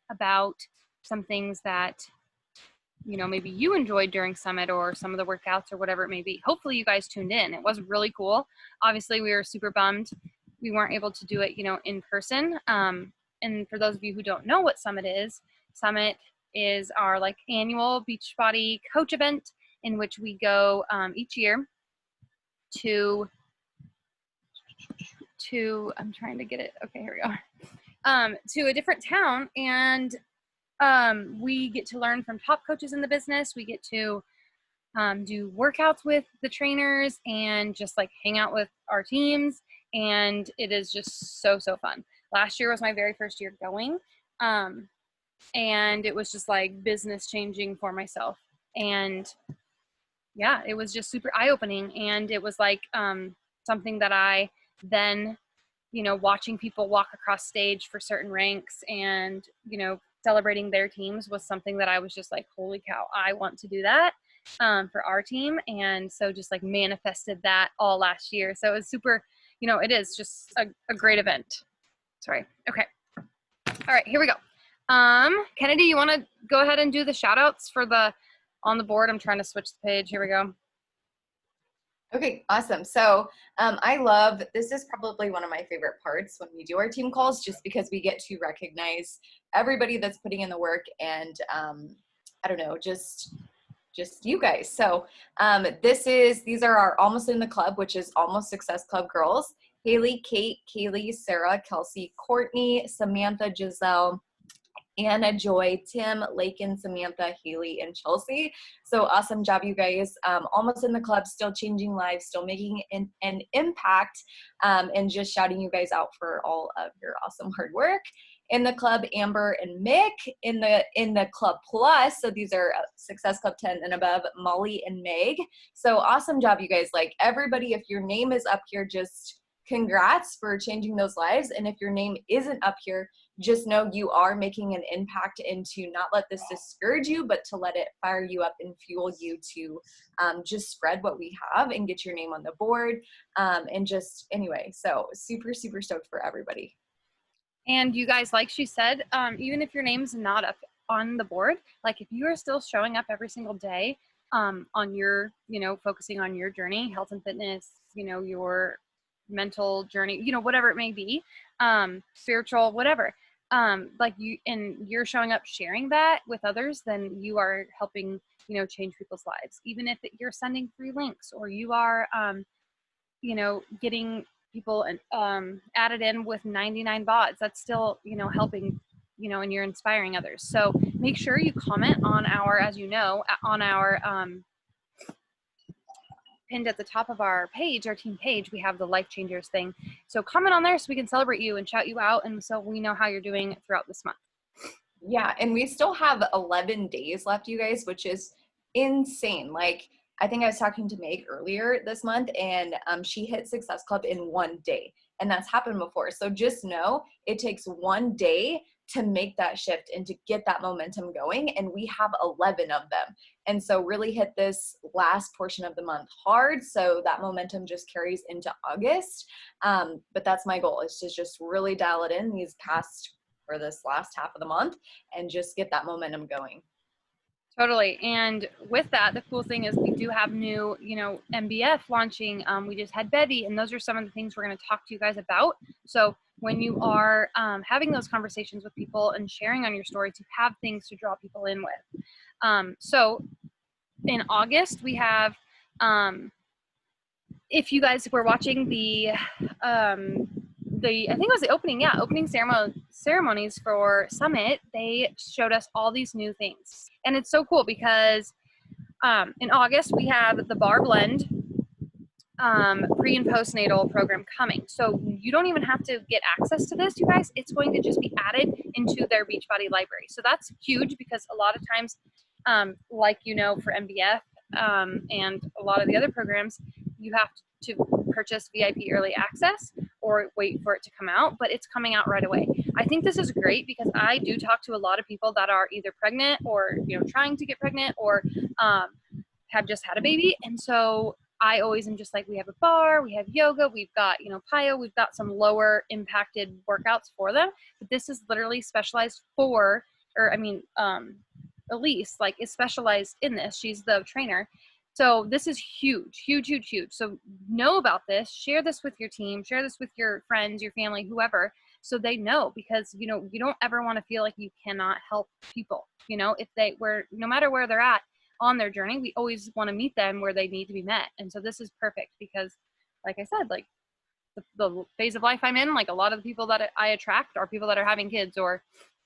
about some things that, you know, maybe you enjoyed during Summit or some of the workouts or whatever it may be. Hopefully you guys tuned in. It was really cool. Obviously we were super bummed we weren't able to do it, you know, in person. And for those of you who don't know what Summit is our like annual Beachbody coach event in which we go each year to, I'm trying to get it. Okay, here we go. To a different town, and we get to learn from top coaches in the business. We get to do workouts with the trainers and just like hang out with our teams. And it is just so fun. Last year was my very first year going. And it was just like business changing for myself. And yeah, it was just super eye-opening. And it was like something that I then, you know, watching people walk across stage for certain ranks and, you know, celebrating their teams was something that I was just like, holy cow, I want to do that for our team. And so just like manifested that all last year. So it was super, you know, it is just a great event. Sorry. Okay. All right, here we go. Kennedy, you want to go ahead and do the shout outs for the on the board? I'm trying to switch the page. Here we go. Okay, awesome. So I love, this is probably one of my favorite parts when we do our team calls, just because we get to recognize everybody that's putting in the work and I don't know, just you guys. So these are our Almost in the Club, which is Almost Success Club girls: Haley, Kate, Kaylee, Sarah, Kelsey, Courtney, Samantha, Giselle, Anna, Joy, Tim, Lakin, Samantha, Haley, and Chelsea. So awesome job, you guys. Almost in the Club, still changing lives, still making an impact, and just shouting you guys out for all of your awesome hard work. In the club, Amber and Mick. In the Club Plus, so these are Success Club 10 and above, Molly and Meg. So awesome job, you guys. Like everybody, if your name is up here, just congrats for changing those lives. And if your name isn't up here, just know you are making an impact, and to not let this discourage you, but to let it fire you up and fuel you to just spread what we have and get your name on the board. And just anyway, so super stoked for everybody. And you guys, like she said, even if your name's not up on the board, like if you are still showing up every single day on your, you know, focusing on your journey, health and fitness, you know, your mental journey, you know, whatever it may be, spiritual, whatever, like you're showing up sharing that with others, then you are helping, you know, change people's lives. Even if you're sending free links, or you are, you know, getting people added in with 99 bots, that's still, you know, helping, you know, and you're inspiring others. So make sure you comment on our, as you know, on our pinned at the top of our page, our team page, we have the Life Changers thing. So comment on there so we can celebrate you and shout you out, and so we know how you're doing throughout this month. Yeah, and we still have 11 days left, you guys, which is insane. Like, I think I was talking to Meg earlier this month, and she hit Success Club in 1 day, and that's happened before. So just know it takes 1 day to make that shift and to get that momentum going, and we have 11 of them. And so really hit this last portion of the month hard, so that momentum just carries into August. But that's my goal, is to just really dial it in for this last half of the month and just get that momentum going. Totally. And with that, the cool thing is we do have new, you know, MBF launching. We just had Bevy, and those are some of the things we're going to talk to you guys about. So when you are having those conversations with people and sharing on your stories, you have things to draw people in with. So in August, we have, if you guys were watching the I think it was the opening ceremonies for Summit, they showed us all these new things. And it's so cool because in August, we have the Bar Blend pre and postnatal program coming. So you don't even have to get access to this, you guys. It's going to just be added into their Beachbody library. So that's huge, because a lot of times, like, you know, for MBF and a lot of the other programs, you have to purchase VIP early access or wait for it to come out, but it's coming out right away. I think this is great because I do talk to a lot of people that are either pregnant or, you know, trying to get pregnant, or have just had a baby. And so I always am just like, we have a bar, we have yoga, we've got, you know, PiYo, we've got some lower impacted workouts for them, but this is literally specialized for or I mean, Elise, like, is specialized in this. She's the trainer. So this is huge, huge, huge, huge. So know about this, share this with your team, share this with your friends, your family, whoever, so they know, because, you know, you don't ever want to feel like you cannot help people. You know, if they were, no matter where they're at on their journey, we always want to meet them where they need to be met. And so this is perfect because, like I said, like the phase of life I'm in, like a lot of the people that I attract are people that are having kids or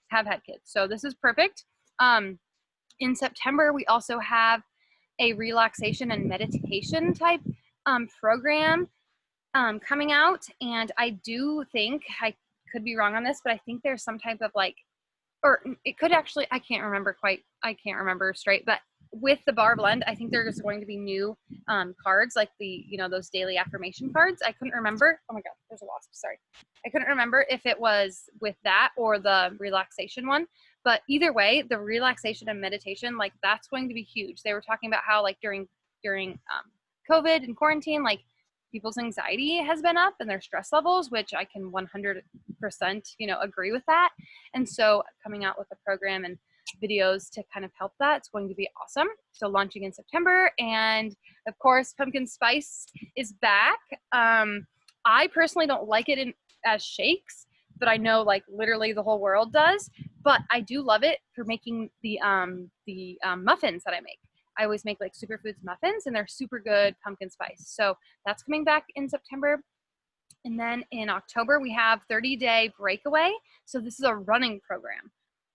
have had kids. So this is perfect. In September, we also have a relaxation and meditation type program coming out. And I do think, I could be wrong on this, but I think there's some type of like, or it could actually, I can't remember straight, but with the bar blend, I think there's going to be new cards, like the, you know, those daily affirmation cards. I couldn't remember. Oh my God, there's a wasp. Sorry. I couldn't remember if it was with that or the relaxation one, but either way, the relaxation and meditation, like that's going to be huge. They were talking about how like during COVID and quarantine, like people's anxiety has been up and their stress levels, which I can 100%, you know, agree with that. And so coming out with a program and videos to kind of help that, it's going to be awesome. So launching in September. And of course, pumpkin spice is back. I personally don't like it as shakes, but I know like literally the whole world does, but I do love it for making the muffins that I make. I always make like superfoods muffins and they're super good pumpkin spice. So that's coming back in September. And then in October, we have 30-day breakaway. So this is a running program.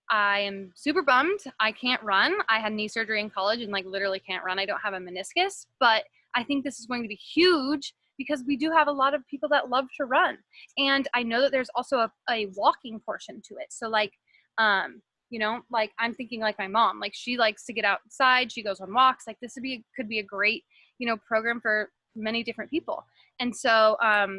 I am super bummed. I can't run. I had knee surgery in college and like literally can't run. I don't have a meniscus, but I think this is going to be huge because we do have a lot of people that love to run. And I know that there's also a walking portion to it. So like, you know, like I'm thinking like my mom, like she likes to get outside. She goes on walks. Like this could be a great, you know, program for many different people. And so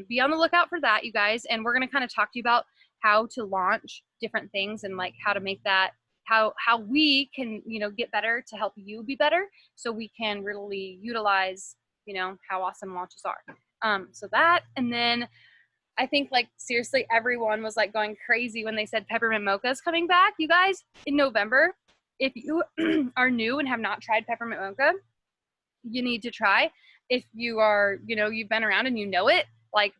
be on the lookout for that, you guys. And we're going to kind of talk to you about how to launch different things and like how to make that, how we can, you know, get better to help you be better, so we can really utilize, you know, how awesome launches are. So that, and then I think like seriously, everyone was like going crazy when they said peppermint mocha is coming back, you guys, in November. If you are new and have not tried peppermint mocha, you need to try. If you are, you know, you've been around and you know it, like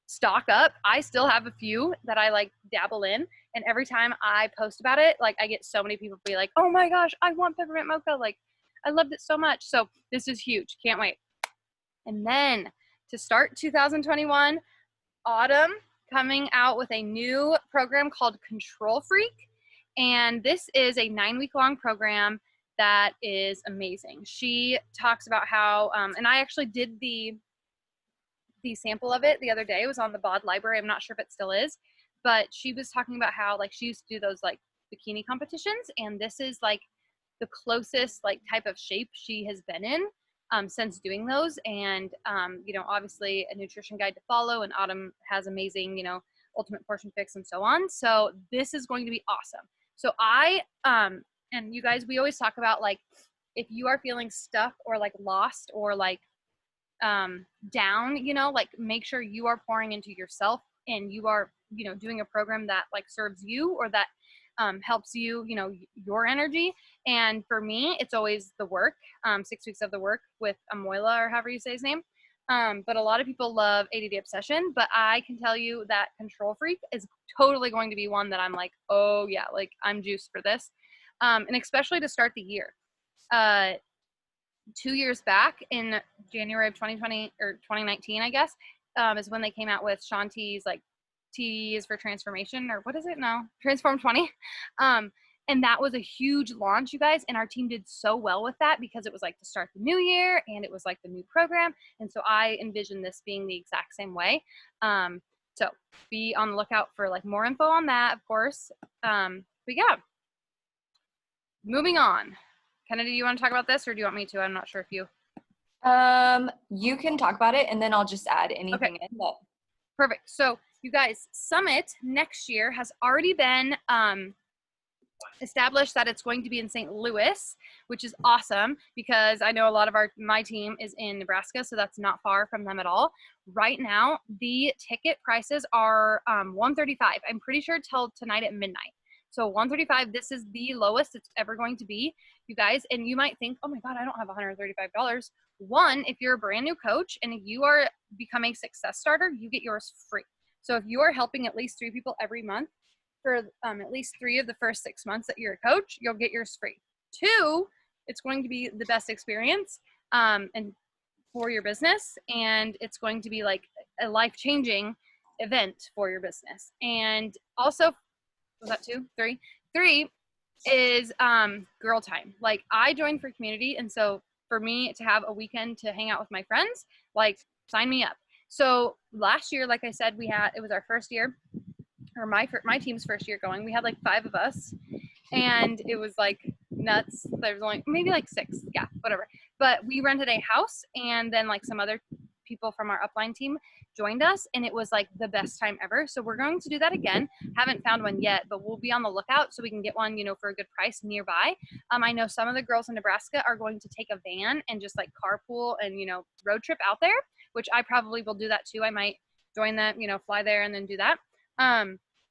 stock up. I still have a few that I like dabble in. And every time I post about it, like I get so many people be like, oh my gosh, I want peppermint mocha. Like I loved it so much. So this is huge. Can't wait. And then to start 2021, Autumn coming out with a new program called Control Freak. And this is a 9-week long program that is amazing. She talks about how, and I actually did the sample of it the other day. It was on the BOD library. I'm not sure if it still is, but she was talking about how like she used to do those like bikini competitions, and this is like the closest like type of shape she has been in since doing those. And you know, obviously a nutrition guide to follow, and Autumn has amazing, you know, ultimate portion fix and so on. So this is going to be awesome. So I and you guys, we always talk about like if you are feeling stuck or like lost or like down, you know, like make sure you are pouring into yourself and you are, you know, doing a program that like serves you or that helps you, you know, your energy. And for me, it's always the work, 6 weeks of the work with Amoila, or however you say his name. But a lot of people love ADD Obsession, but I can tell you that Control Freak is totally going to be one that I'm like, oh yeah, like I'm juiced for this. And especially to start the year. 2 years back in January of 2020 or 2019, I guess, is when they came out with Shanti's like T is for transformation, or what is it now? Transform 20. And that was a huge launch, you guys. And our team did so well with that because it was like to start the new year and it was like the new program. And so I envision this being the exact same way. So be on the lookout for like more info on that, of course. But yeah, moving on. Kennedy, do you want to talk about this or do you want me to? I'm not sure if you. You can talk about it and then I'll just add anything in. But Perfect. So you guys, Summit next year has already been established that it's going to be in St. Louis, which is awesome because I know a lot of my team is in Nebraska, so that's not far from them at all. Right now, the ticket prices are $135. I'm pretty sure till tonight at midnight. So 135, this is the lowest it's ever going to be, you guys. And you might think, oh my God, I don't have $135. One, if you're a brand new coach and you are becoming a success starter, you get yours free. So if you are helping at least 3 people every month for at least 3 of the first 6 months that you're a coach, you'll get yours free. 2, it's going to be the best experience and for your business, and it's going to be like a life-changing event for your business. And also, was that 2? 3? 3 is girl time. Like, I joined for community, and so for me to have a weekend to hang out with my friends, like, sign me up. So last year, like I said, it was our first year, or my team's first year going. We had like 5 of us, and it was like nuts. There was only maybe like 6, yeah, whatever. But we rented a house, and then like some other people from our upline team joined us, and it was like the best time ever. So we're going to do that again. Haven't found one yet, but we'll be on the lookout so we can get one, for a good price nearby. I know some of the girls in Nebraska are going to take a van and just like carpool and road trip out there, which I probably will do that too. I might join that, fly there and then do that.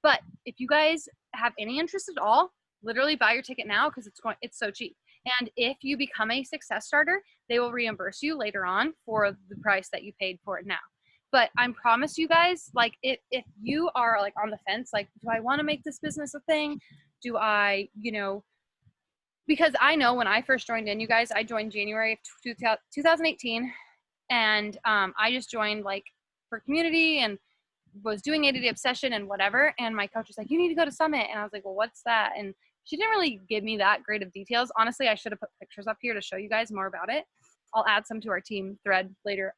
But if you guys have any interest at all, literally buy your ticket now, because it's so cheap. And if you become a success starter, they will reimburse you later on for the price that you paid for it now. But I promise you guys, like, if you are like on the fence, like, do I want to make this business a thing? Do I, because I know when I first joined in, you guys, I joined January of 2018, and I just joined like for community and was doing 80-day obsession and whatever. And my coach was like, you need to go to Summit. And I was like, well, what's that? And she didn't really give me that great of details. Honestly, I should have put pictures up here to show you guys more about it. I'll add some to our team thread later.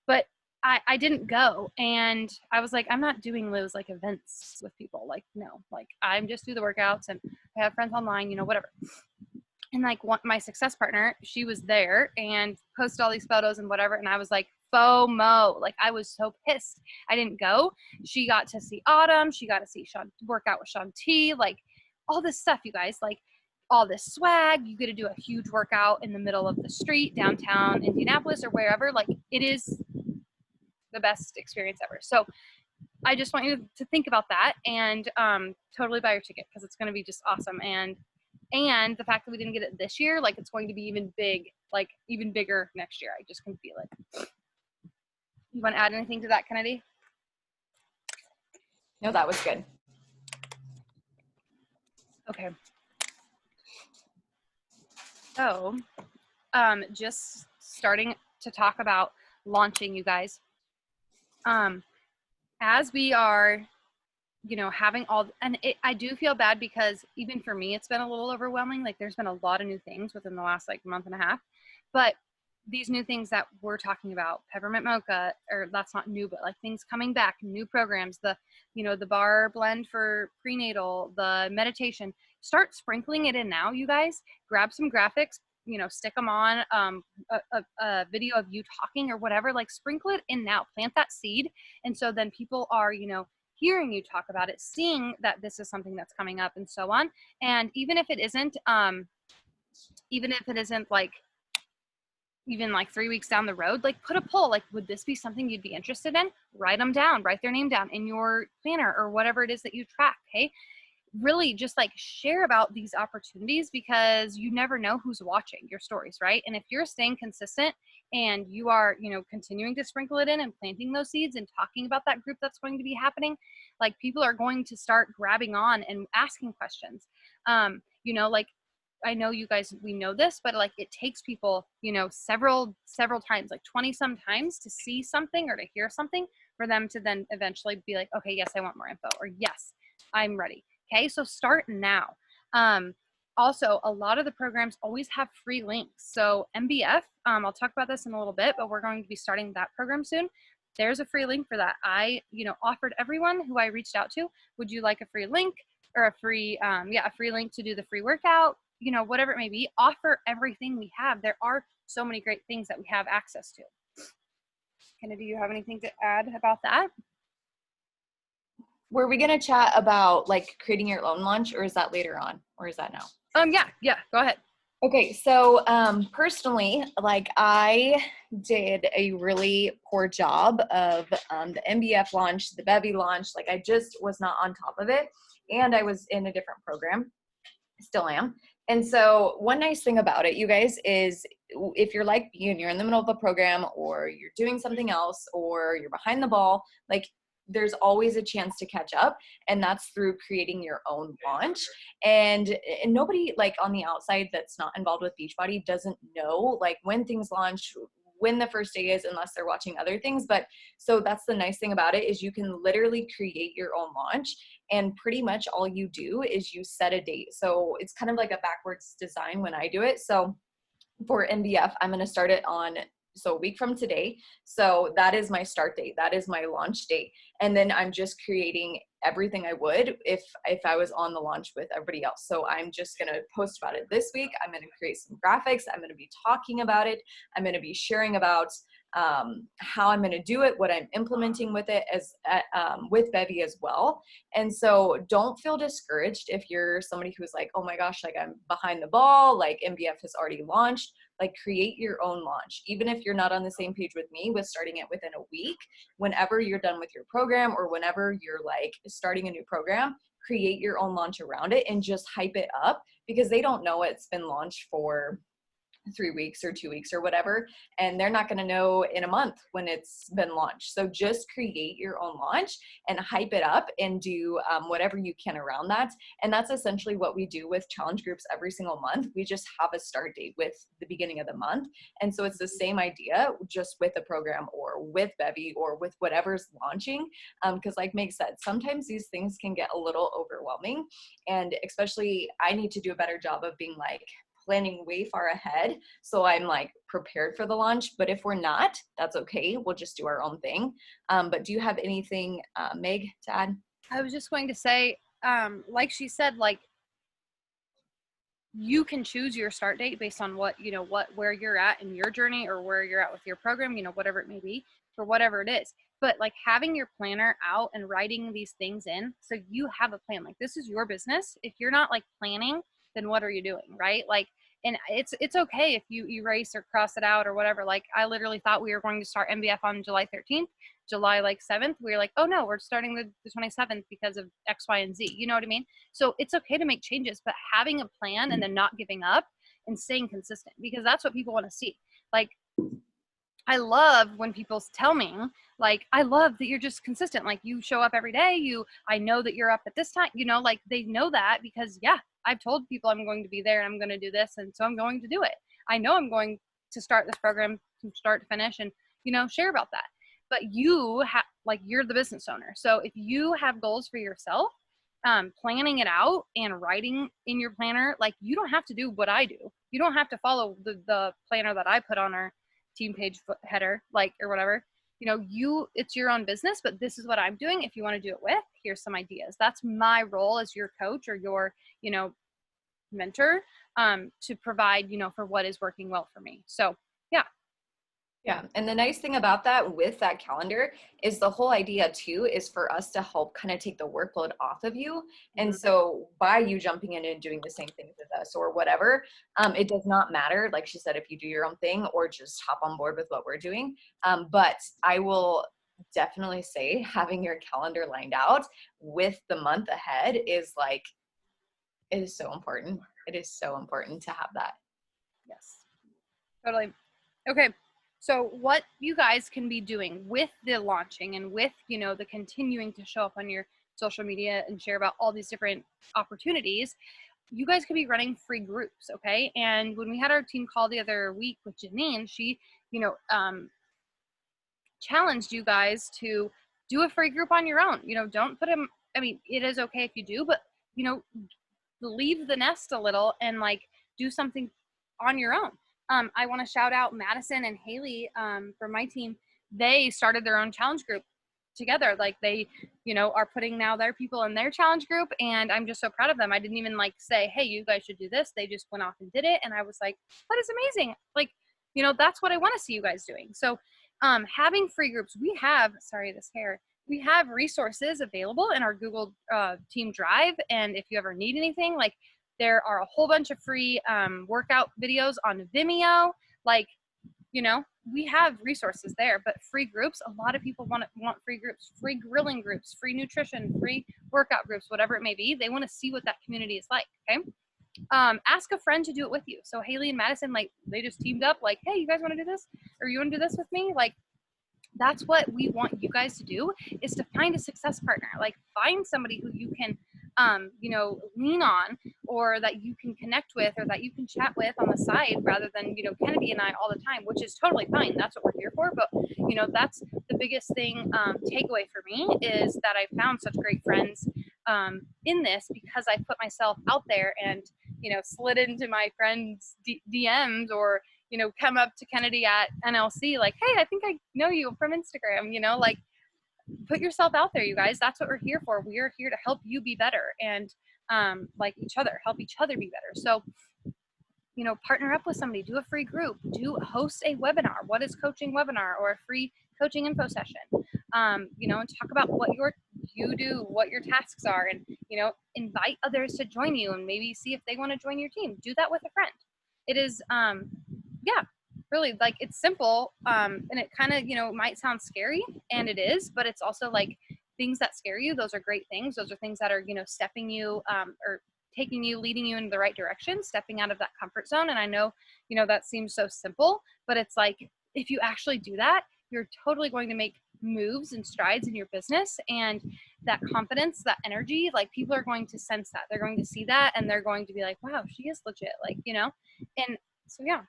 But I didn't go, and I was like, I'm not doing those like events with people. Like, no, like I'm just do the workouts, and I have friends online, whatever. And like my success partner, she was there and posted all these photos and whatever. And I was like, FOMO. Like, I was so pissed I didn't go. She got to see Autumn. She got to see Sean work out with Sean T. Like, all this stuff, you guys, like all this swag. You get to do a huge workout in the middle of the street, downtown Indianapolis or wherever. Like, it is the best experience ever. So I just want you to think about that and totally buy your ticket, because it's going to be just awesome. And the fact that we didn't get it this year, like, it's going to be even bigger next year. I just can feel it. You want to add anything to that, Kennedy? No, that was good. Okay. So, just starting to talk about launching, you guys. As we are, having I do feel bad, because even for me, it's been a little overwhelming. Like, there's been a lot of new things within the last like month and a half, but these new things that we're talking about, peppermint mocha, or that's not new, but like things coming back, new programs, the bar blend for prenatal, the meditation, start sprinkling it in now, you guys. Grab some graphics, stick them on a video of you talking or whatever, like sprinkle it in now, plant that seed. And so then people are, hearing you talk about it, seeing that this is something that's coming up and so on. And even if it isn't like, even like 3 weeks down the road, like put a poll, like, would this be something you'd be interested in? Write them down, write their name down in your planner or whatever it is that you track. Okay. Really just like share about these opportunities, because you never know who's watching your stories, right? And if you're staying consistent and you are, continuing to sprinkle it in and planting those seeds and talking about that group that's going to be happening, like, people are going to start grabbing on and asking questions. Like, I know you guys, we know this, but like, it takes people, several times, like 20 some times, to see something or to hear something for them to then eventually be like, okay, yes, I want more info, or yes, I'm ready. Okay. So start now. Also, a lot of the programs always have free links. So MBF, I'll talk about this in a little bit, but we're going to be starting that program soon. There's a free link for that. I, offered everyone who I reached out to, would you like a free link or a free link to do the free workout? Whatever it may be, offer everything we have. There are so many great things that we have access to. Kennedy, do you have anything to add about that? Were we going to chat about like creating your own lunch, or is that later on, or is that now? Yeah, go ahead. Okay. So, personally, like, I did a really poor job of, the MBF launch, the Bevy launch. Like, I just was not on top of it. and I was in a different program, still am. And so one nice thing about it, you guys, is if you're like me and you're in the middle of a program or you're doing something else or you're behind the ball, like there's always a chance to catch up, and that's through creating your own launch. And nobody like on the outside that's not involved with Beachbody doesn't know like when things launch, when the first day is, unless they're watching other things. But so that's the nice thing about it, is you can literally create your own launch, and pretty much all you do is you set a date. So it's kind of like a backwards design when I do it. So for MBF, I'm going to start it on, so a week from today. So that is my start date. That is my launch date. And then I'm just creating everything I would if I was on the launch with everybody else. So I'm just going to post about it this week. I'm going to create some graphics. I'm going to be talking about it. I'm going to be sharing about how I'm going to do it, what I'm implementing with it as with Bevy as well. And so don't feel discouraged if you're somebody who's like, oh my gosh, like I'm behind the ball, like MBF has already launched. Like create your own launch. Even if you're not on the same page with me with starting it within a week, whenever you're done with your program or whenever you're like starting a new program, create your own launch around it and just hype it up, because they don't know it's been launched for 3 weeks or 2 weeks or whatever, and they're not going to know in a month when it's been launched. So just create your own launch and hype it up and do whatever you can around that. And that's essentially what we do with challenge groups every single month. We just have a start date with the beginning of the month. And so it's the same idea, just with a program or with Bevy or with whatever's launching. Because like Meg said, sometimes these things can get a little overwhelming. And especially I need to do a better job of being like, planning way far ahead, so I'm like prepared for the launch. But if we're not, that's okay. We'll just do our own thing. But do you have anything, Meg, to add? I was just going to say, like she said, like you can choose your start date based on what, where you're at in your journey or where you're at with your program, whatever it may be, for whatever it is. But like having your planner out and writing these things in, so you have a plan. Like this is your business. If you're not like planning, then what are you doing, right? Like, and it's okay if you erase or cross it out or whatever. Like I literally thought we were going to start MBF on July 13th, July like 7th. We were like, oh no, we're starting the 27th because of X, Y, and Z. You know what I mean? So it's okay to make changes, but having a plan and then not giving up and staying consistent, because that's what people want to see. Like I love when people tell me, like, I love that you're just consistent. Like you show up every day. I know that you're up at this time, like they know that because yeah, I've told people I'm going to be there and I'm going to do this. And so I'm going to do it. I know I'm going to start this program from start to finish and, share about that. But you have, like, you're the business owner. So if you have goals for yourself, planning it out and writing in your planner, like you don't have to do what I do. You don't have to follow the planner that I put on our team page header, like, or whatever. It's your own business, but this is what I'm doing. If you want to do it with, here's some ideas. That's my role as your coach or your, mentor, to provide, for what is working well for me. So yeah. Yeah. And the nice thing about that with that calendar is the whole idea too is for us to help kind of take the workload off of you. And so by you jumping in and doing the same thing with us or whatever, it does not matter. Like she said, if you do your own thing or just hop on board with what we're doing. But I will definitely say having your calendar lined out with the month ahead is like, it is so important. It is so important to have that. Yes, totally. Okay. So what you guys can be doing with the launching and with, the continuing to show up on your social media and share about all these different opportunities, you guys could be running free groups. Okay. And when we had our team call the other week with Janine, she, challenged you guys to do a free group on your own. Don't put them, I mean, it is okay if you do, but, leave the nest a little and like do something on your own. I want to shout out Madison and Haley from my team. They started their own challenge group together. Like they, are putting now their people in their challenge group, and I'm just so proud of them. I didn't even like say, hey, you guys should do this. They just went off and did it. And I was like, that is amazing. Like, that's what I want to see you guys doing. So having free groups, we have resources available in our Google Team Drive. And if you ever need anything, like there are a whole bunch of free workout videos on Vimeo. Like, we have resources there, but free groups, a lot of people want free groups, free grilling groups, free nutrition, free workout groups, whatever it may be. They want to see what that community is like. Okay. Ask a friend to do it with you. So Haley and Madison, like, they just teamed up, like, hey, you guys want to do this? Or you want to do this with me? Like, that's what we want you guys to do, is to find a success partner. Like, find somebody who you can, lean on, or that you can connect with, or that you can chat with on the side, rather than, Kennedy and I all the time, which is totally fine. That's what we're here for. But, that's the biggest thing, takeaway for me, is that I found such great friends in this, because I put myself out there and, slid into my friends' DMs, or, come up to Kennedy at NLC, like, hey, I think I know you from Instagram, like, put yourself out there, you guys. That's what we're here for. We are here to help you be better, and like each other, help each other be better. So, partner up with somebody, do a free group, host a webinar. What is coaching webinar, or a free coaching info session? And talk about what you do, what your tasks are, and, invite others to join you, and maybe see if they want to join your team. Do that with a friend. It is, really, like, it's simple. And it kind of, might sound scary, and it is, but it's also like, things that scare you, those are great things. Those are things that are, stepping you, or taking you, leading you in the right direction, stepping out of that comfort zone. And I know, that seems so simple, but it's like, if you actually do that, you're totally going to make moves and strides in your business. And that confidence, that energy, like, people are going to sense that. They're going to see that, and they're going to be like, wow, she is legit. Like, and so, yeah.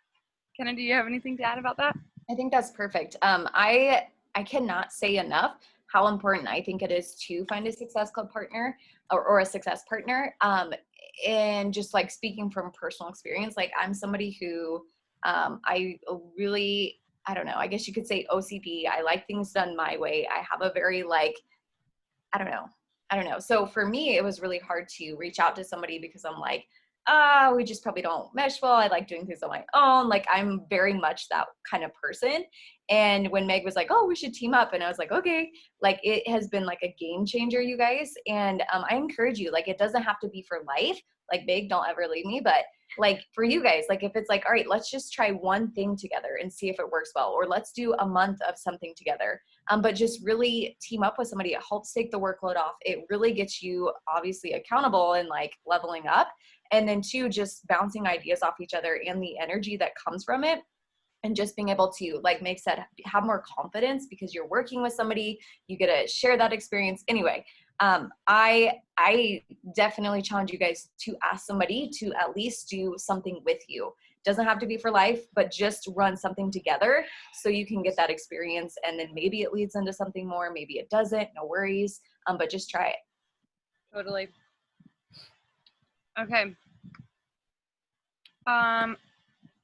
Kenna, do you have anything to add about that? I think that's perfect. I cannot say enough how important I think it is to find a Success Club partner, or a success partner. And just, like, speaking from personal experience, like, I'm somebody who, I really, I don't know, I guess you could say OCD. I like things done my way. I have a very, like, I don't know. So for me, it was really hard to reach out to somebody, because I'm like, we just probably don't mesh well. I like doing things on my own. Like, I'm very much that kind of person. And when Meg was like, oh, we should team up, and I was like, okay, like, it has been like a game changer, you guys. And I encourage you, like, it doesn't have to be for life. Like, Meg, don't ever leave me. But, like, for you guys, like, if it's like, all right, let's just try one thing together and see if it works well, or let's do a month of something together. But just really team up with somebody. It helps take the workload off. It really gets you obviously accountable and, like, leveling up. And then 2, just bouncing ideas off each other, and the energy that comes from it. And just being able to, like Meg said, have more confidence, because you're working with somebody, you get to share that experience. Anyway, I definitely challenge you guys to ask somebody to at least do something with you. Doesn't have to be for life, but just run something together so you can get that experience. And then maybe it leads into something more, maybe it doesn't, no worries. But just try it. Totally. Okay.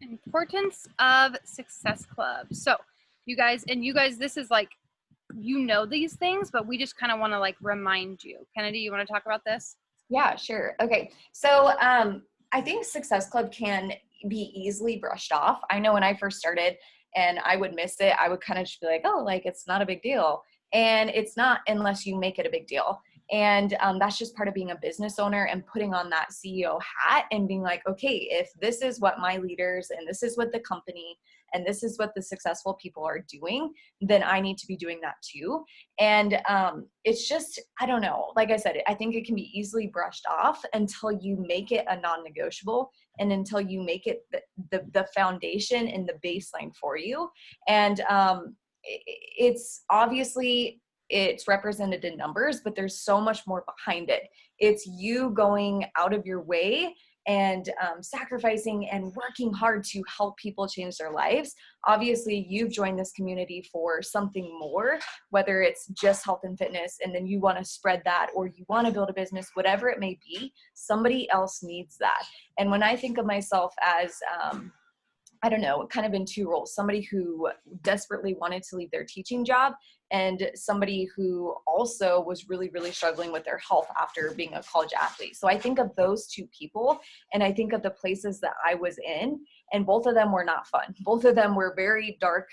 Importance of Success Club. So you guys, this is like, these things, but we just kind of want to, like, remind you. Kennedy, you want to talk about this? Yeah, sure. Okay. So I think Success Club can be easily brushed off. I know when I first started and I would miss it, I would kind of just be like, oh, like, it's not a big deal. And it's not, unless you make it a big deal. And that's just part of being a business owner and putting on that CEO hat and being like, okay, if this is what my leaders, and this is what the company, and this is what the successful people are doing, then I need to be doing that too. And it's just, I don't know, like I said, I think it can be easily brushed off until you make it a non-negotiable, and until you make it the foundation and the baseline for you. And it's obviously, it's represented in numbers, but there's so much more behind it. It's you going out of your way and sacrificing and working hard to help people change their lives. Obviously, you've joined this community for something more, whether it's just health and fitness, and then you want to spread that, or you want to build a business, whatever it may be, somebody else needs that. And when I think of myself as, I don't know, kind of in 2 roles, somebody who desperately wanted to leave their teaching job, and somebody who also was really, really struggling with their health after being a college athlete. So I think of those 2 people, and I think of the places that I was in, and both of them were not fun. Both of them were very dark,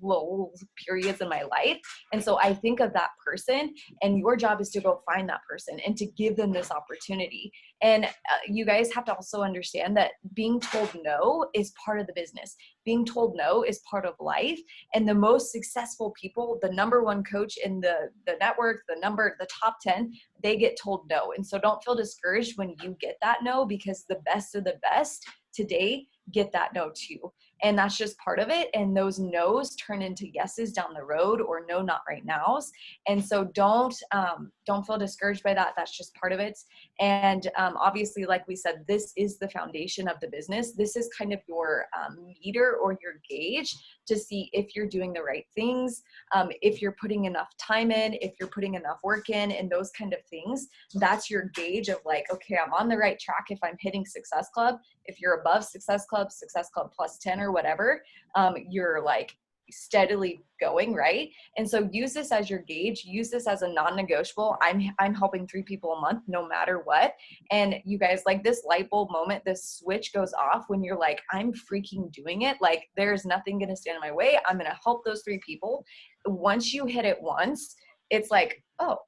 low periods in my life. And so I think of that person, and your job is to go find that person and to give them this opportunity. And you guys have to also understand that being told no is part of the business. being told no is part of life. And the most successful people, the number one coach in the network, the top 10, they get told no. And so don't feel discouraged when you get that no, because the best of the best today get that no too. And that's just part of it. And those no's turn into yeses down the road, or no, not right nows. And so don't feel discouraged by that. That's just part of it. And obviously, like we said, this is the foundation of the business. This is kind of your meter or your gauge to see if you're doing the right things, if you're putting enough time in, if you're putting enough work in, and those kind of things. That's your gauge of like, okay, I'm on the right track if I'm hitting Success Club. If you're above Success Club plus 10 or whatever, you're like steadily going, right? And so use this as your gauge, use this as a non-negotiable. I'm helping 3 people a month no matter what. And you guys, like, this light bulb moment, this switch goes off when you're like, I'm freaking doing it. Like, there's nothing going to stand in my way. I'm going to help those 3 people. Once you hit it once, it's like, oh,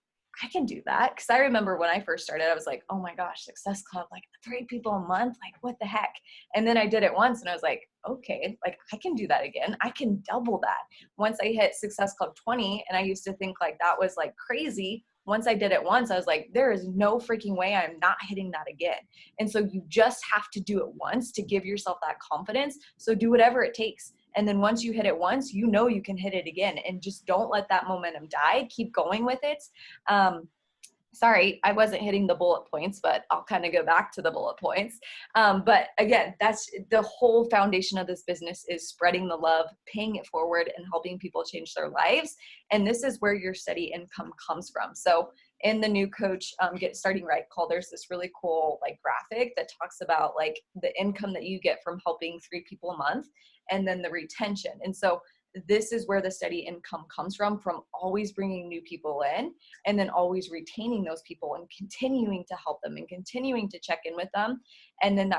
I can do that. Cause I remember when I first started, I was like, oh my gosh, Success Club, like 3 people a month, like what the heck? And then I did it once and I was like, okay, like I can do that again. I can double that. Once I hit Success Club 20, and I used to think like that was like crazy. Once I did it once, I was like, there is no freaking way I'm not hitting that again. And so you just have to do it once to give yourself that confidence. So do whatever it takes. And then once you hit it once, you know you can hit it again, and just don't let that momentum die. Keep going with it. Sorry, I wasn't hitting the bullet points, but I'll kind of go back to the bullet points. But again, that's the whole foundation of this business, is spreading the love, paying it forward, and helping people change their lives. And this is where your steady income comes from. So in the new coach Get Starting Right call, there's this really cool like graphic that talks about like the income that you get from helping 3 people a month, and then the retention. And so this is where the steady income comes from always bringing new people in, and then always retaining those people and continuing to help them and continuing to check in with them. And then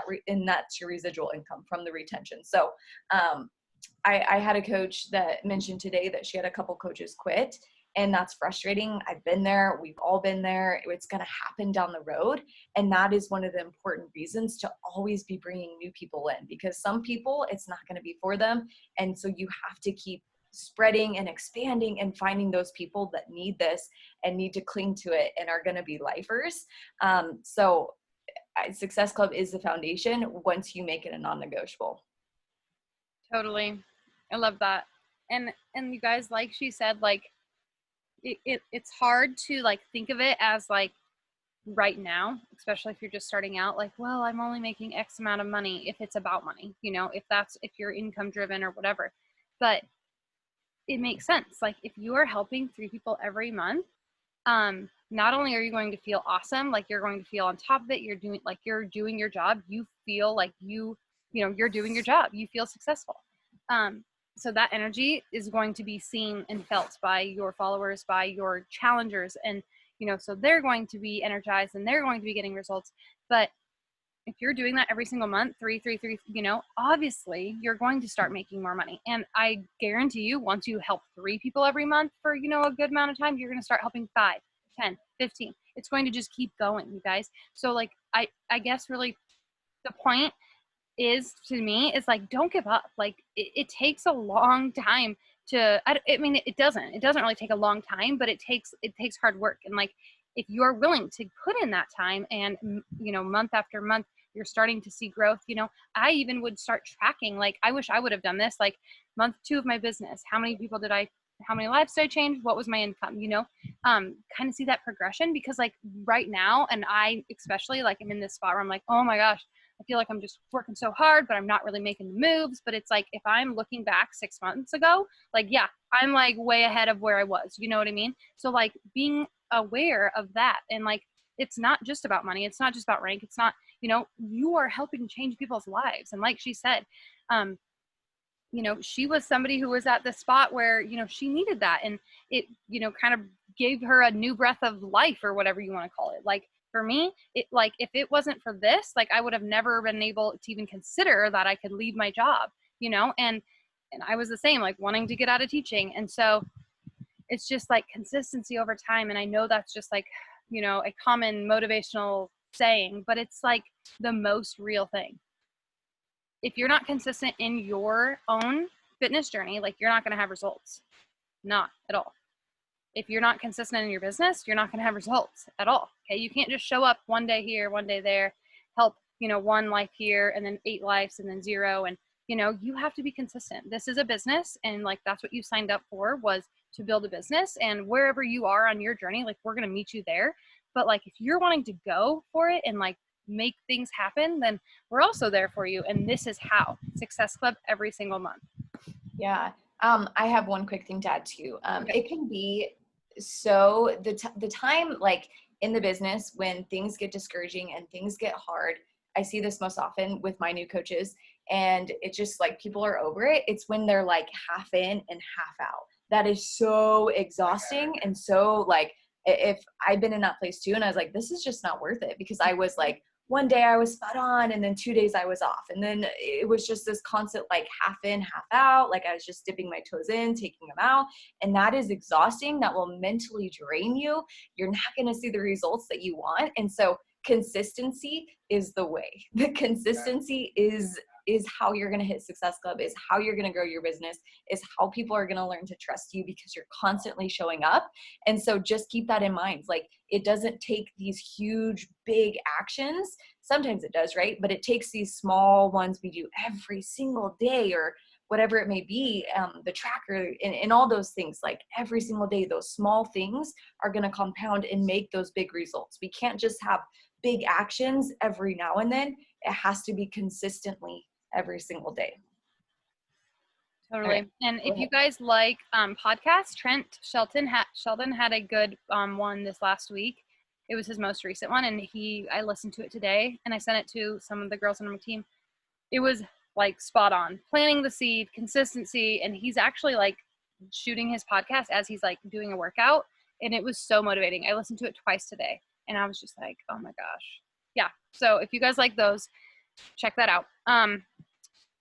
that's your residual income from the retention. So I had a coach that mentioned today that she had a couple coaches quit, and that's frustrating. I've been there. We've all been there. It's going to happen down the road. And that is one of the important reasons to always be bringing new people in, because some people, it's not going to be for them. And so you have to keep spreading and expanding and finding those people that need this and need to cling to it and are going to be lifers. So Success Club is the foundation once you make it a non-negotiable. Totally. I love that. And you guys, like she said, like, it's hard to like think of it as like right now, especially if you're just starting out, like, well, I'm only making X amount of money, if it's about money, you know, if you're income driven or whatever. But it makes sense. Like, if you are helping 3 people every month, not only are you going to feel awesome, like you're going to feel on top of it, you're doing your job, you feel like you're doing your job, you feel successful. So that energy is going to be seen and felt by your followers, by your challengers. And, you know, so they're going to be energized and they're going to be getting results. But if you're doing that every single month, 3, you know, obviously you're going to start making more money. And I guarantee you, once you help 3 people every month for, you know, a good amount of time, you're going to start helping 5, 10, 15. It's going to just keep going, you guys. So like, I guess really the point is, to me, is like, don't give up. Like it takes a long time to, I mean, it doesn't really take a long time, but it takes hard work. And like, if you're willing to put in that time and, you know, month after month, you're starting to see growth. You know, I even would start tracking, like, I wish I would have done this, like month 2 of my business, how many lives did I change? What was my income? You know, kind of see that progression, because like right now, and I especially, like, I'm in this spot where I'm like, oh my gosh, I feel like I'm just working so hard, but I'm not really making the moves. But it's like, if I'm looking back 6 months ago, like, yeah, I'm like way ahead of where I was, you know what I mean? So like, being aware of that, and like, it's not just about money. It's not just about rank. It's not, you know, you are helping change people's lives. And like she said, you know, she was somebody who was at the spot where, you know, she needed that. And it, you know, kind of gave her a new breath of life, or whatever you want to call it. Like, for me, it, like, if it wasn't for this, like, I would have never been able to even consider that I could leave my job, you know, and I was the same, like, wanting to get out of teaching. And so it's just like consistency over time. And I know that's just like, you know, a common motivational saying, but it's like the most real thing. if you're not consistent in your own fitness journey, like you're not going to have results. Not at all. If you're not consistent in your business, you're not going to have results at all. Okay. You can't just show up one day here, one day there, help, one life here and then 8 lives and then 0. And, you have to be consistent. This is a business. And like, that's what you signed up for, was to build a business. And wherever you are on your journey, like we're going to meet you there. But like, if you're wanting to go for it and like make things happen, then we're also there for you. And this is how Success Club every single month. Yeah. I have one quick thing to add too. It can be so the time like in the business when things get discouraging and things get hard. I see this most often with my new coaches, and it's just like people are over it. It's when they're like half in and half out. That is so exhausting. And so like, if I've been in that place too, and I was like, this is just not worth it, because I was like, one day I was spot on and then 2 days I was off. And then it was just this constant like half in, half out. Like I was just dipping my toes in, taking them out. And that is exhausting. That will mentally drain you. You're not going to see the results that you want. And so consistency is the way. The consistency is how you're going to hit Success Club, is how you're going to grow your business, is how people are going to learn to trust you, because you're constantly showing up. And so just keep that in mind. Like, it doesn't take these huge, big actions. Sometimes it does, right? But it takes these small ones we do every single day, or whatever it may be, the tracker and all those things, like every single day, those small things are going to compound and make those big results. We can't just have big actions every now and then. It has to be consistently every single day. Totally. Right. And if you guys like podcasts, Trent Shelton had a good one this last week. It was his most recent one, and I listened to it today, and I sent it to some of the girls on my team. It was like spot on. Planting the seed, consistency, and he's actually like shooting his podcast as he's like doing a workout, and it was so motivating. I listened to it twice today, and I was just like, oh my gosh. Yeah. So if you guys like those, check that out.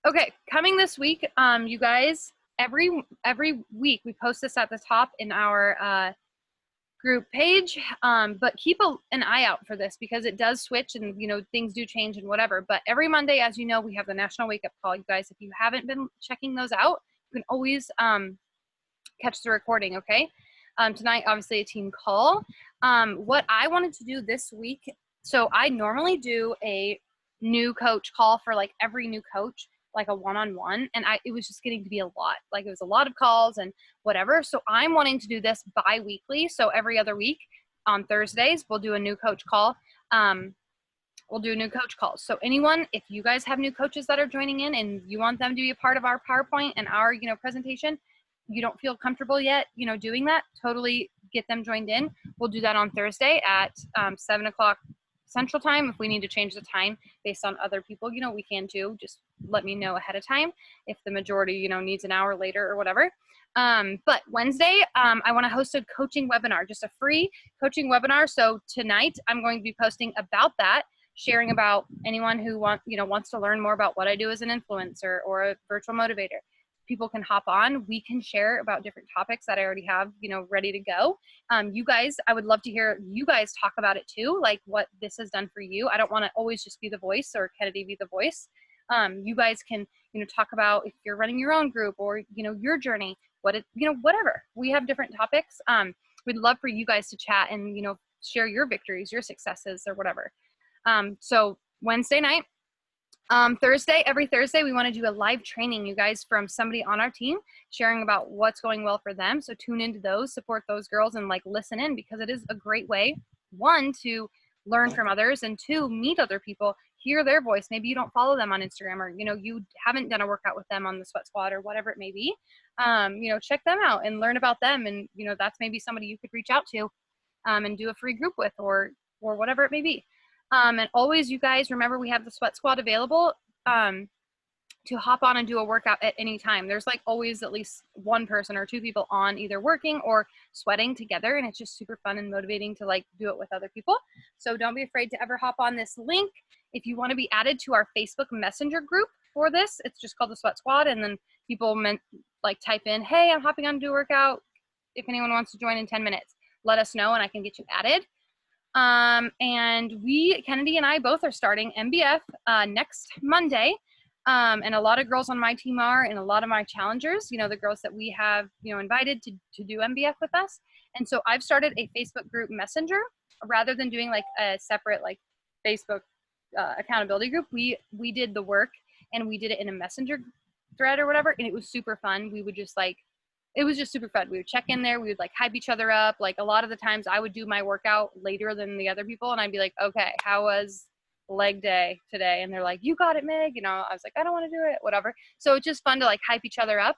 Okay, coming this week, you guys, every week we post this at the top in our group page, but keep an eye out for this, because it does switch and things do change and whatever. But every Monday, as you know, we have the National Wake Up Call. You guys, if you haven't been checking those out, you can always catch the recording. Okay, tonight obviously a team call. What I wanted to do this week, so I normally do a new coach call for like every new coach, like a one-on-one, and it was just getting to be a lot. Like, it was a lot of calls and whatever. So I'm wanting to do this bi-weekly. So every other week on Thursdays, we'll do a new coach call. We'll do new coach calls. So anyone, if you guys have new coaches that are joining in and you want them to be a part of our PowerPoint and our, presentation, you don't feel comfortable yet, doing that, totally get them joined in. We'll do that on Thursday at 7 o'clock Central Time. If we need to change the time based on other people, we can too. Just let me know ahead of time if the majority, needs an hour later or whatever. But Wednesday, I want to host a coaching webinar, just a free coaching webinar. So tonight I'm going to be posting about that, sharing about anyone who wants to learn more about what I do as an influencer or a virtual motivator. People can hop on. We can share about different topics that I already have, ready to go. You guys, I would love to hear you guys talk about it too, like what this has done for you. I don't want to always just be the voice or Kennedy be the voice. You guys can, talk about if you're running your own group or, your journey, whatever. We have different topics. We'd love for you guys to chat and, share your victories, your successes or whatever. So Wednesday night, every Thursday, we want to do a live training, you guys, from somebody on our team sharing about what's going well for them. So tune into those, support those girls, and like listen in, because it is a great way, one, to learn from others, and two, meet other people, hear their voice. Maybe you don't follow them on Instagram, or, you haven't done a workout with them on the Sweat Squad or whatever it may be. Check them out and learn about them. And, that's maybe somebody you could reach out to, and do a free group with, or whatever it may be. And always, you guys, remember we have the Sweat Squad available to hop on and do a workout at any time. There's like always at least one person or two people on, either working or sweating together. And it's just super fun and motivating to like do it with other people. So don't be afraid to ever hop on this link. If you want to be added to our Facebook Messenger group for this, it's just called the Sweat Squad. And then people type in, hey, I'm hopping on to do a workout. If anyone wants to join in 10 minutes, let us know and I can get you added. And Kennedy and I both are starting MBF next Monday. And a lot of girls on my team are, and a lot of my challengers, you know, the girls that we have, you know, invited to do MBF with us. And so I've started a Facebook group messenger rather than doing like a separate like Facebook accountability group. We did the work and we did it in a messenger thread or whatever. And it was super fun. We would just like, it was just super fun. We would check in there. We would like hype each other up. Like a lot of the times I would do my workout later than the other people. And I'd be like, okay, how was leg day today? And they're like, you got it, Meg. You know, I was like, I don't want to do it, whatever. So it's just fun to like hype each other up.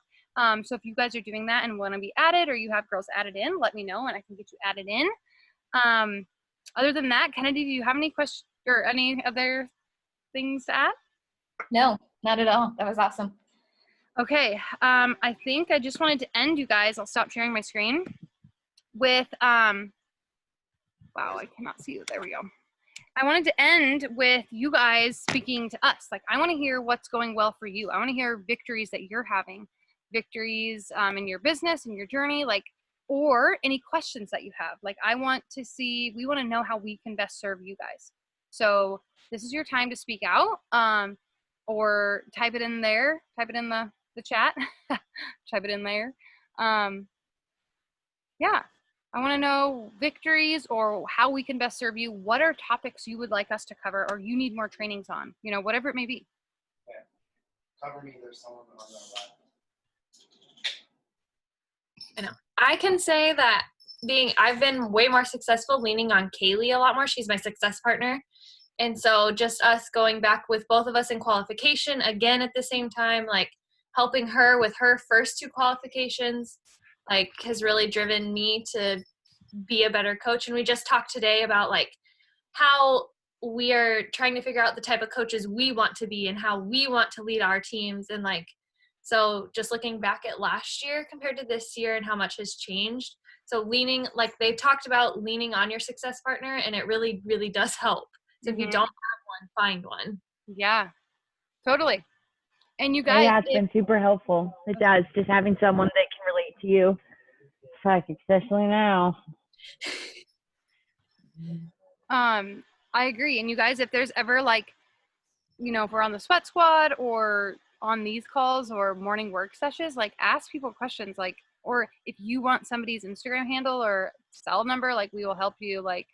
So if you guys are doing that and want to be added, or you have girls added in, let me know and I can get you added in. Other than that, Kennedy, do you have any questions or any other things to add? No, not at all. That was awesome. Okay. I think I just wanted to end, you guys. I'll stop sharing my screen with, wow, I cannot see you. There we go. I wanted to end with you guys speaking to us. Like, I want to hear what's going well for you. I want to hear victories that you're having, victories in your business, in your journey, like, or any questions that you have. Like, I want to see, we want to know how we can best serve you guys. So this is your time to speak out, or type it in there, type it in the chat, type it in there. Yeah. I want to know victories or how we can best serve you. What are topics you would like us to cover or you need more trainings on? You know, whatever it may be. Okay. Cover me, there's someone on the left. I know. I can say that I've been way more successful leaning on Kaylee a lot more. She's my success partner. And so just us going back with both of us in qualification again at the same time, like helping her with her first 2 qualifications, like has really driven me to be a better coach. And we just talked today about like how we are trying to figure out the type of coaches we want to be and how we want to lead our teams. And like, so just looking back at last year compared to this year and how much has changed. So leaning, like they've talked about leaning on your success partner, and it really, really does help. So if you don't have one, find one. Yeah, totally. And you Oh, guys, yeah, it's been super helpful. It does. Just having someone that can relate to you. Fuck, especially now. I agree. And you guys, if there's ever like, you know, if we're on the sweat squad or on these calls or morning work sessions, like ask people questions, like, or if you want somebody's Instagram handle or cell number, like we will help you like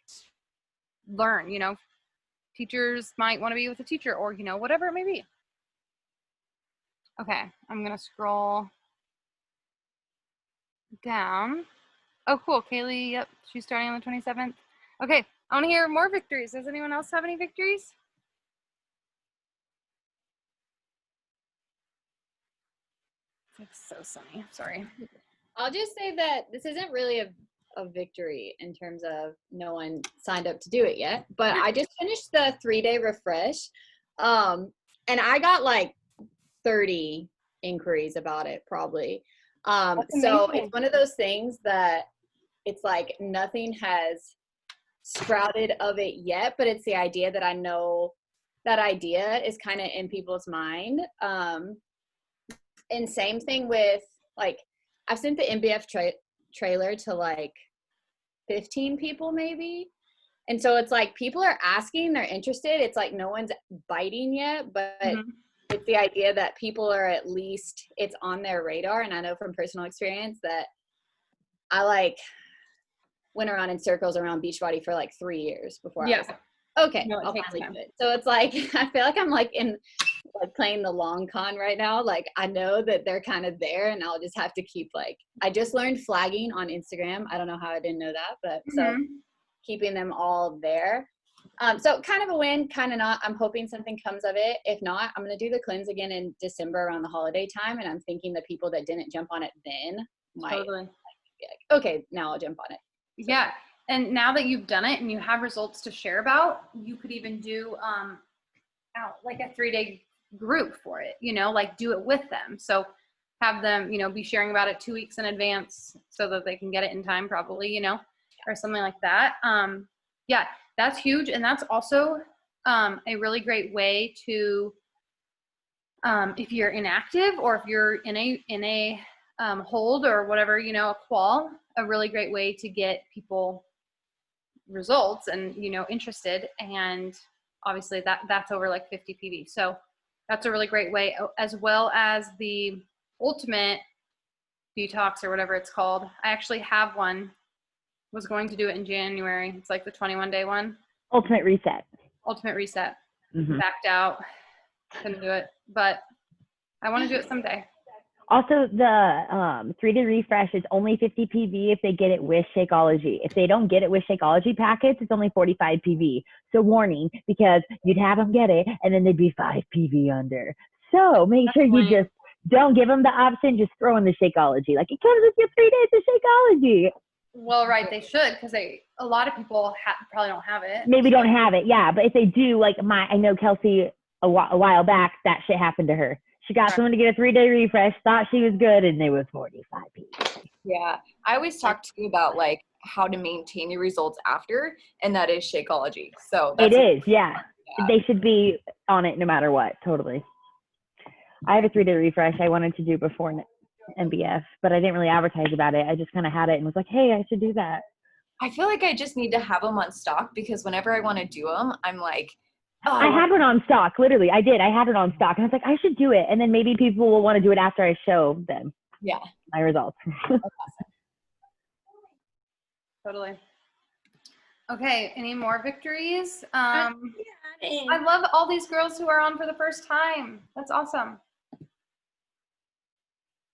learn, you know, teachers might want to be with a teacher or, you know, whatever it may be. Okay. I'm going to scroll down. Oh, cool. Kaylee. Yep. She's starting on the 27th. Okay. I want to hear more victories. Does anyone else have any victories? It's so sunny. Sorry. I'll just say that this isn't really a victory in terms of no one signed up to do it yet, but I just finished the 3-day refresh. And I got like 30 inquiries about it probably. So it's one of those things that it's like nothing has sprouted of it yet, but it's the idea that I know that idea is kind of in people's mind. And same thing with like, I've sent the MBF trailer to like 15 people maybe. And so it's like people are asking, they're interested. It's like no one's biting yet, but it's the idea that people are at least, it's on their radar. And I know from personal experience that I like went around in circles around Beachbody for like 3 years before I was like, okay, no, I'll finally do it. So it's like, I feel like I'm like in like playing the long con right now. Like I know that they're kind of there and I'll just have to keep like, I just learned flagging on Instagram. I don't know how I didn't know that, but so keeping them all there. So kind of a win, kind of not. I'm hoping something comes of it. If not, I'm going to do the cleanse again in December around the holiday time. And I'm thinking the people that didn't jump on it then might be like, okay, now I'll jump on it. So, yeah. And now that you've done it and you have results to share about, you could even do like a 3-day group for it, you know, like do it with them. So have them, you know, be sharing about it 2 weeks in advance so that they can get it in time probably, you know, or something like that. Yeah, that's huge. And that's also a really great way to, if you're inactive or if you're in a hold or whatever, you know, a qual, a really great way to get people results and, you know, interested. And obviously that's over like 50 PV. So That's a really great way, as well as the ultimate detox or whatever it's called. I actually have one. Was going to do it in January. It's like the 21-day one. Ultimate reset. Ultimate reset. Mhm. Backed out. Couldn't do it. But I want to do it someday. Also, the 3-day refresh is only 50 PV if they get it with Shakeology. If they don't get it with Shakeology packets, it's only 45 PV. So warning, because you'd have them get it, and then they'd be 5 PV under. So make sure you just don't give them the option. Just throw in the Shakeology. Like, it comes with your 3 days of Shakeology. Well, right, they should, because a lot of people probably don't have it. Maybe don't have it, yeah. But if they do, like I know Kelsey a while back, that shit happened to her. She got someone to get a 3-day refresh, thought she was good, and they was 45 PV. Yeah, I always talk to you about like how to maintain your results after, and that is Shakeology. So that's It is, yeah. They should be on it no matter what, totally. I have a 3-day refresh I wanted to do before MBF, but I didn't really advertise about it. I just kind of had it and was like, hey, I should do that. I feel like I just need to have them on stock because whenever I want to do them, I'm like, oh, I had one on stock, literally. I did. I had it on stock, and I was like, I should do it. And then maybe people will want to do it after I show them my results. Totally. Okay, any more victories? I love all these girls who are on for the first time. That's awesome.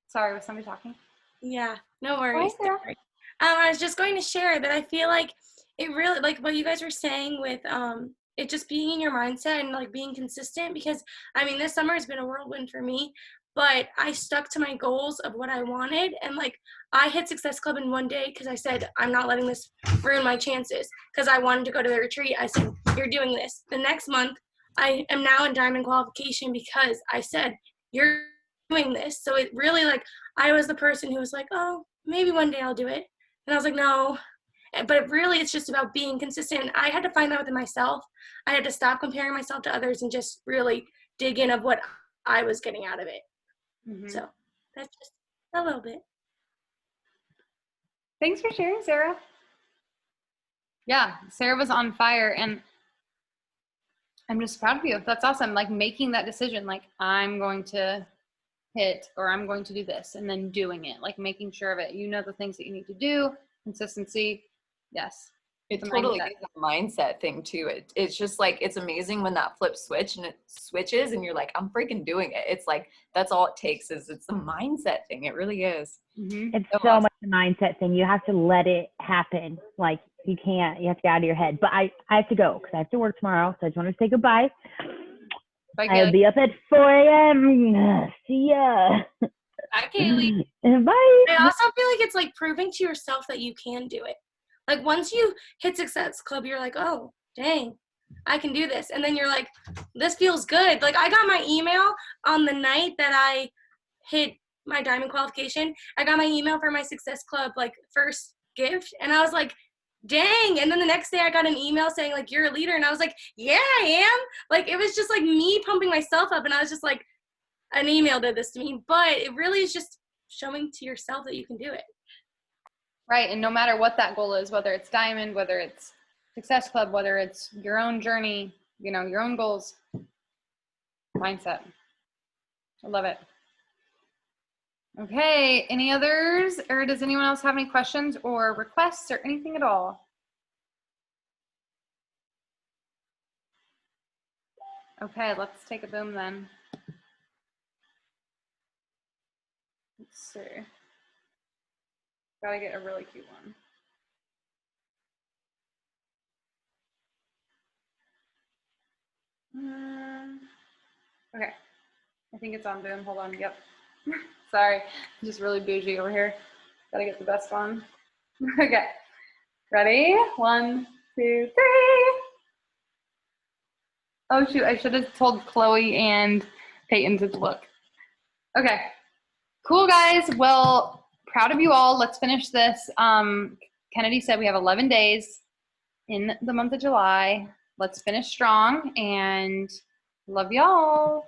Sorry, was somebody talking? Yeah, no worries. Hi, Sarah. I was just going to share that I feel like it really, like what you guys were saying with it just being in your mindset and like being consistent, because I mean, this summer has been a whirlwind for me, but I stuck to my goals of what I wanted. And like I hit Success Club in one day because I said, I'm not letting this ruin my chances, because I wanted to go to the retreat. I said, you're doing this. The next month, I am now in diamond qualification because I said, you're doing this. So it really, like, I was the person who was like, oh, maybe one day I'll do it. And I was like, no. But really, it's just about being consistent. I had to find that within myself. I had to stop comparing myself to others and just really dig in of what I was getting out of it. Mm-hmm. So that's just a little bit. Thanks for sharing, Sarah. Yeah, Sarah was on fire, and I'm just proud of you. That's awesome. Like making that decision, like I'm going to hit or I'm going to do this, and then doing it, like making sure of it. You know the things that you need to do, consistency. Yes. it The totally mindset. is a mindset thing too. It's just like, it's amazing when that flip switch and it switches and you're like, I'm freaking doing it. It's like, that's all it takes is it's a mindset thing. It really is. Mm-hmm. It's So so awesome. much a mindset thing. You have to let it happen. Like, you have to get out of your head. But I have to go because I have to work tomorrow. So I just want to say goodbye. Bye, I'll Kaylee. be up at 4 a.m. See ya. Bye, Kaylee. Bye. I also feel like it's like proving to yourself that you can do it. Like once you hit Success Club, you're like, oh, dang, I can do this. And then you're like, this feels good. Like I got my email on the night that I hit my diamond qualification. I got my email for my Success Club, like first gift. And I was like, dang. And then the next day I got an email saying like, you're a leader. And I was like, yeah, I am. Like, it was just like me pumping myself up. And I was just like, an email did this to me. But it really is just showing to yourself that you can do it. Right. And no matter what that goal is, whether it's diamond, whether it's Success Club, whether it's your own journey, you know, your own goals, mindset. I love it. Okay. Any others, or does anyone else have any questions or requests or anything at all? Okay. Let's take a boom then. Let's see. Gotta get a really cute one. Okay. I think it's on boom. Hold on. Yep. Sorry. I'm just really bougie over here. Gotta get the best one. Okay. Ready? 1, 2, 3. Oh shoot. I should have told Chloe and Peyton to look. Okay. Cool, guys. Well, proud of you all. Let's finish this. Kennedy said we have 11 days in the month of July. Let's finish strong and love y'all.